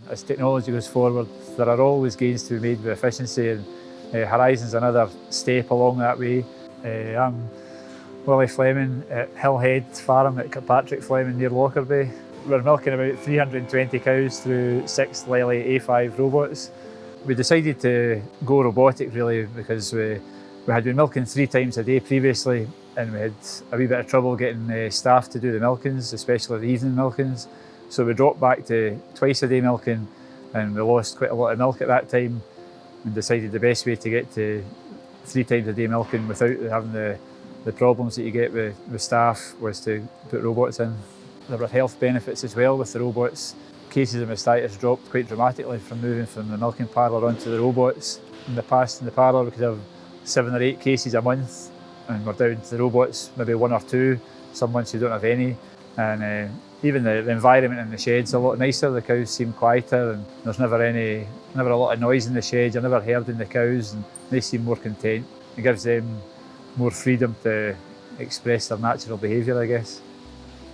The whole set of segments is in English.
As technology goes forward, there are always gains to be made with efficiency, and Horizon's another step along that way. I'm Willie Fleming at Hillhead Farm at Kirkpatrick Fleming near Lockerbie. We're milking about 320 cows through 6 Lely A5 robots. We decided to go robotic really because we had been milking 3 times a day previously, and we had a wee bit of trouble getting staff to do the milkings, especially the evening milkings. So we dropped back to twice a day milking, and we lost quite a lot of milk at that time, and decided the best way to get to 3 times a day milking without having the problems that you get with staff was to put robots in. There were health benefits as well with the robots. Cases of mastitis dropped quite dramatically from moving from the milking parlour onto the robots. In the past, in the parlour, we could have 7 or 8 cases a month, and we're down to the robots, maybe 1 or 2. Some months you don't have any. And even the environment in the shed's a lot nicer. The cows seem quieter, and there's never a lot of noise in the shed. You're never herding the cows, and they seem more content. It gives them more freedom to express their natural behaviour, I guess.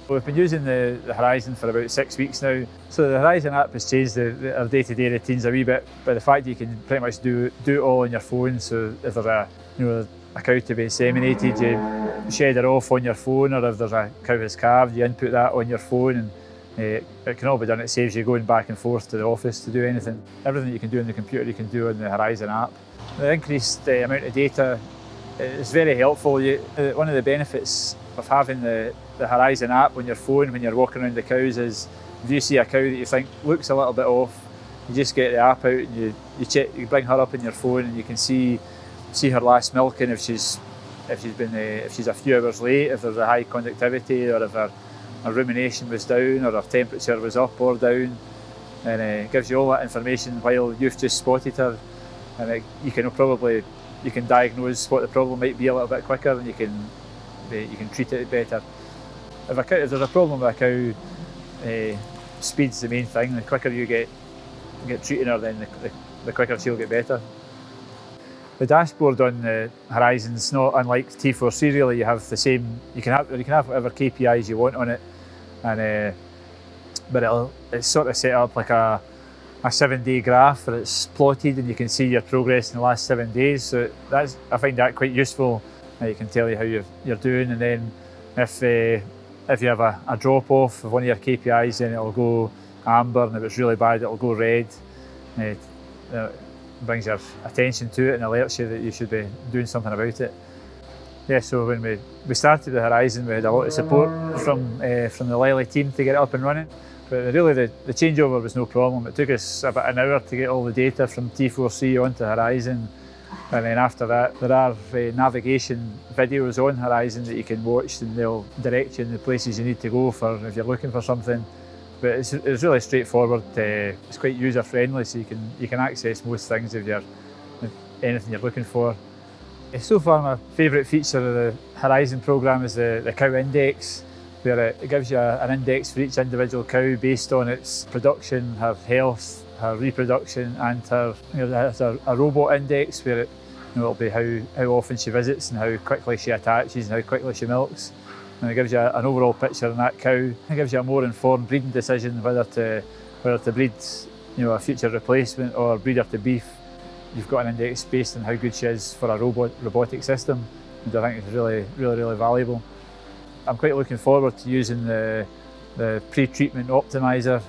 We've been using the Horizon for about 6 weeks now. So the Horizon app has changed our day-to-day routines a wee bit, but the fact that you can pretty much do it all on your phone. So if there's a cow to be inseminated, you shed her off on your phone, or if there's a cow that's calved, you input that on your phone, and it can all be done. It saves you going back and forth to the office to do anything. Everything you can do on the computer you can do on the Horizon app. The increased amount of data is very helpful. One of the benefits of having the Horizon app on your phone when you're walking around the cows is if you see a cow that you think looks a little bit off, you just get the app out and you bring her up on your phone, and you can see her last milking, if she's a few hours late, if there's a high conductivity, or if her rumination was down, or her temperature was up or down, and it gives you all that information while you've just spotted her, and you can diagnose what the problem might be a little bit quicker, and you can treat it better. If there's a problem with a cow, speed's the main thing. The quicker you get treating her, then the quicker she'll get better. The dashboard on the Horizon's not unlike T4C really. You have the same. You can have whatever KPIs you want on it, and but it's sort of set up like a 7-day graph where it's plotted, and you can see your progress in the last 7 days. So I find that quite useful. It can tell you how you're doing, and then if you have a drop off of one of your KPIs, then it'll go amber, and if it's really bad, it'll go red. It brings your attention to it and alerts you that you should be doing something about it. Yeah, so when we started the Horizon, we had a lot of support from the Lely team to get it up and running. But really the changeover was no problem. It took us about an hour to get all the data from T4C onto Horizon. And then after that, there are navigation videos on Horizon that you can watch, and they'll direct you in the places you need to go if you're looking for something. But it's really straightforward. It's quite user friendly, so you can access most things if anything you're looking for. So far, my favourite feature of the Horizon programme is the cow index, where it gives you an index for each individual cow based on its production, her health, her reproduction, and there's a robot index where it'll be how often she visits and how quickly she attaches and how quickly she milks. And it gives you an overall picture on that cow. It gives you a more informed breeding decision whether to breed a future replacement or breed her to beef. You've got an index based on how good she is for a robotic system, which I think is really, really, really valuable. I'm quite looking forward to using the pre-treatment optimizer,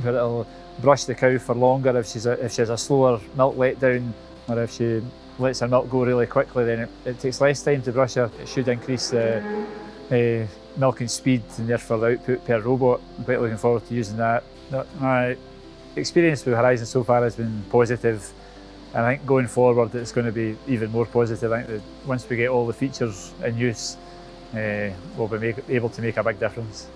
where it'll brush the cow for longer if she has a slower milk letdown, or if she lets her milk go really quickly, then it takes less time to brush her. It should increase the milking speed and therefore the output per robot. I'm quite looking forward to using that. My experience with Horizon so far has been positive, and I think going forward it's going to be even more positive. I think that once we get all the features in use, we'll be able to make a big difference.